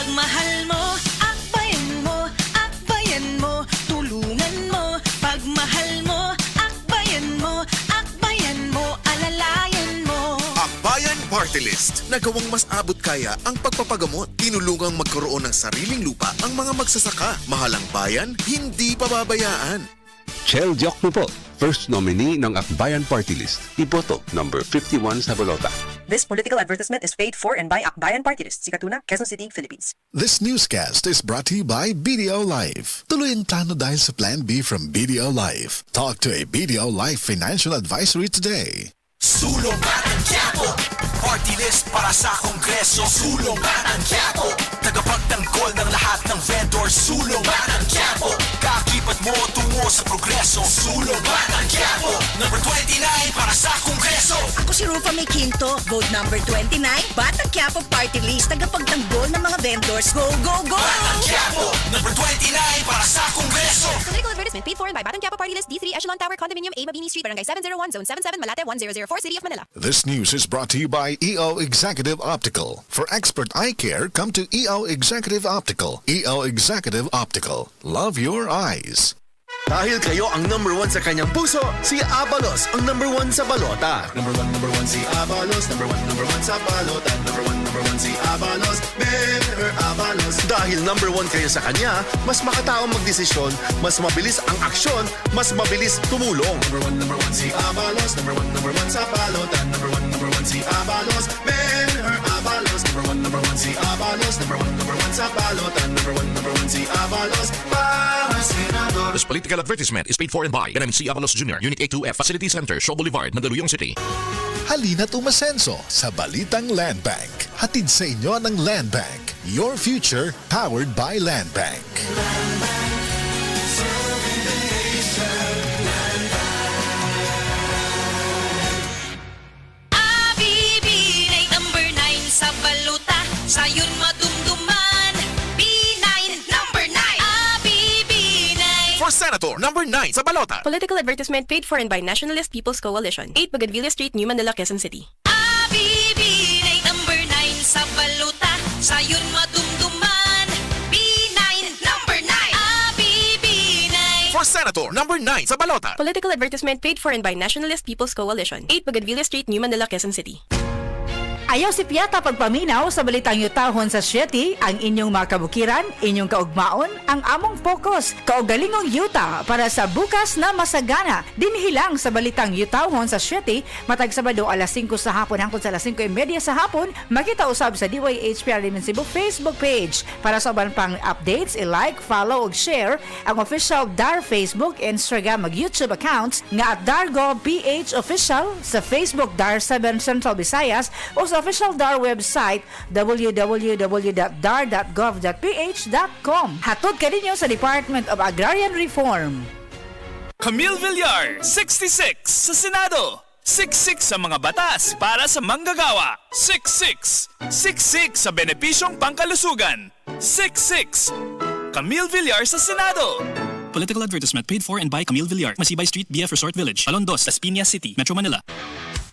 Pagmahal mo, akbayan mo, akbayan mo, tulungan mo. Pagmahal mo, akbayan mo, akbayan mo, alalayan mo. Akbayan Party List. Nagawang mas abot kaya ang pagpapagamot. Tinulungang magkaroon ng sariling lupa ang mga magsasaka. Mahalang bayan, hindi pababayaan. Chel Diokno po, first nominee ng Akbayan Party List. Iboto number 51 sa balota. This political advertisement is paid for and by Akbayan Party List, Sikatuna, Quezon City, Philippines. This newscast is brought to you by BDO Life. Tuloy ang plano dahil sa Plan B from BDO Life. Talk to a BDO Life financial advisory today. Sulungan ang Quiapo, party list para sa Kongreso. Sulungan ang Quiapo, tagapagtanggol ng lahat ng vendors. Sulungan ang Quiapo, kakibat mo tungo sa progreso. Sulungan ang Quiapo, number 29 para sa Kongreso. Ako si Rufa May Quinto, vote number 29, Batang Quiapo Party List, tagapagtanggol ng mga vendors. Go, go, go! Batang Quiapo, number 29 para sa Kongreso. Political advertisement paid for by Batang Quiapo Party List, D3 Echelon Tower Condominium, A Mabini Street, Barangay 701, Zone 77, Malate 1004, City of Manila. This news is brought to you by EO Executive Optical. For expert eye care, come to EO Executive Optical. EO Executive Optical. Love your eyes. Dahil kayo ang number 1 sa kanyang puso, si Abalos ang number 1 sa balota. Number one, si Abalos. Number one sa balota. Number one, si Abalos. Better Abalos. Dahil number 1 kayo sa kanya, mas makataong magdesisyon, mas mabilis ang aksyon, mas mabilis tumulong. Number one, si Abalos. Number one sa balota. Number one, si Abalos. Better Abalos. Number one, si Abalos. Number one sa balota. Number one, si Abalos. Para senador. This political advertisement is paid for and by NMC Avalos Jr., Unit A2F, Facility Center, Shaw Boulevard, Mandaluyong City. Halina't umasenso sa Balitang Land Bank. Hatid sa inyo ng Land Bank. Your future powered by Land Bank. Abibinay number 9 sa baluta, sayon madumduman. B9 number 9. Abibinay. For Senator, number 9 sa balota. Political advertisement paid for and by Nationalist People's Coalition, 8 Bougainvillea Street, New Manila, Quezon City. Abibinay number 9 sa baluta, sayon madumduman. B9 number 9. Abibinay. For Senator, number 9 sa balota. Political advertisement paid for and by Nationalist People's Coalition, 8 Bougainvillea Street, New Manila, Quezon City. Ayaw si Piata pagpaminaw sa balitang yutahon sa Sieti, ang inyong mga kabukiran, inyong kaugmaon, ang among focus, kaugalingong yuta para sa bukas na masagana. Dinhilang sa balitang yutahon sa Sieti, matag Sabado alas 5 sa hapon hangtod sa alas 5:30 sa hapon, makita usab sa DYHP Arimin Cebu Facebook page. Para sa uban pang updates, i-like, follow ug share ang official DAR Facebook, Instagram ug YouTube accounts nga @DarGovPH Official sa Facebook DAR 7 Central Visayas o sa official DAR website www.dar.gov.ph.com. Hatod ka ninyo sa Department of Agrarian Reform. Camille Villar, 66 sa Senado. 66 sa mga batas para sa manggagawa. 66. 66 sa benepisyong pangkalusugan. 66. Camille Villar sa Senado. Political advertisement paid for and by Camille Villar, Masibay Street, BF Resort Village, Alondos, Las Piñas City, Metro Manila.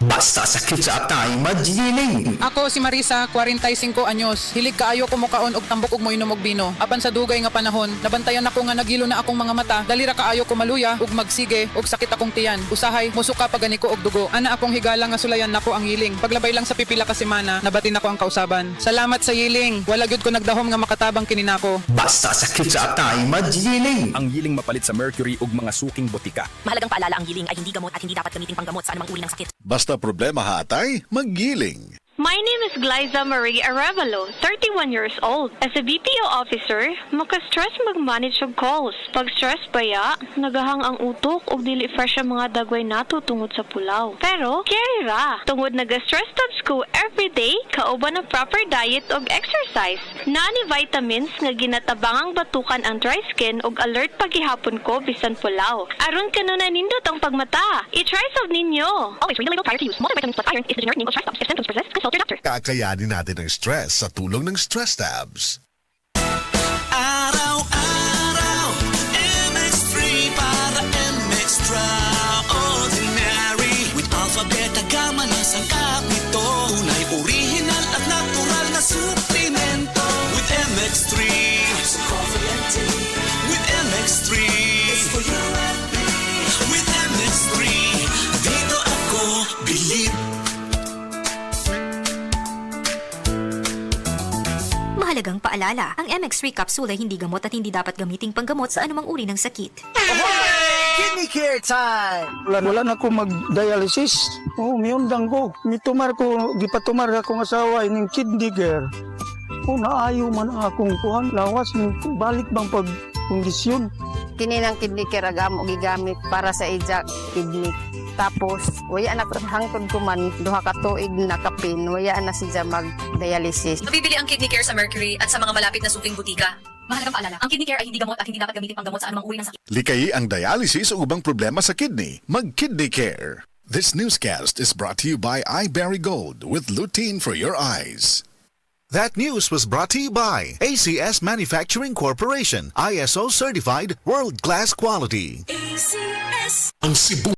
Basta sakit sa atay, magiling. Ako si Marisa, 45 anyos. Hilig kaayo ko mukaon og tambok ug moinom og bino. Apan sa dugay nga panahon, nabantayan ako nga nagilo na akong mga mata. Dalira kaayo ko maluya ug magsige ug sakit akong tiyan. Usahay musuka pagani ko og dugo. Ana akong higala nga sulayan nako ang yiling. Paglabay lang sa pipila ka semana, nabatin ako ang kausaban. Salamat sa yiling. Wala gyud ko nagdahom nga makatabang kini nako. Basta sakit sa atay, magiling. Ang yiling mapalit sa mercury ug mga suking botika. Mahalagang paalala, ang yiling ay hindi gamot at hindi dapat gamitin panggamot sa anumang uri ng sakit. Basta problema hatay, maggiling. My name is Glyza Marie Arevalo, 31 years old. As a BPO officer, maka-stress mag-manage og calls. Pag stress baya, nagahang ang utok og dili fresh ang mga dagway nato tungod sa pulaw. Pero, carry ra. Tungod naga-stress tabs ko everyday, kauban ng proper diet og exercise. Naani vitamins nga ginatabangang batukan ang dry skin og alert paghihapon ko bisan pulaw. Aron kanuna nindot ang pagmata. I-try sab ninyo. Always read the label prior to use. Multivitamins plus iron is the generic name of stress tabs. If symptoms persist, consult your doctor. Kakayanin natin ang stress sa tulong ng Stress Tabs. Araw-araw, MX3 para MX-Traordinary. With Alpha, Beta, Gamma na sangkap nito. Tunay, original at natural na suplemento. With MX Mahalagang paalala, ang MX3 capsule ay hindi gamot at hindi dapat gamiting panggamot sa anumang uri ng sakit. Kidney care time! Wala na ko mag-dialysis. Miyundang ko. Mitumar ko, gipatumar akong asawa ining kidney care. Naayo man ang akong kuhan. Lawas, balik bang pagkondisyon. Kini ng kidney care agamo gigamit para sa ijak kidney. Tapos, waya na hangtod ko man, duha ka tuig na kapin, waya na siya mag-dialysis. Mabibili ang kidney care sa Mercury at sa mga malapit na suking butika. Mahalagang paalala, ang kidney care ay hindi gamot at hindi dapat gamitin panggamot sa anumang uri ng sakit. Likayi ang dialysis o ubang problema sa kidney. Mag-Kidney Care. This newscast is brought to you by iBerry Gold with lutein for your eyes. That news was brought to you by ACS Manufacturing Corporation, ISO certified, world-class quality. ACS. Ang Cebu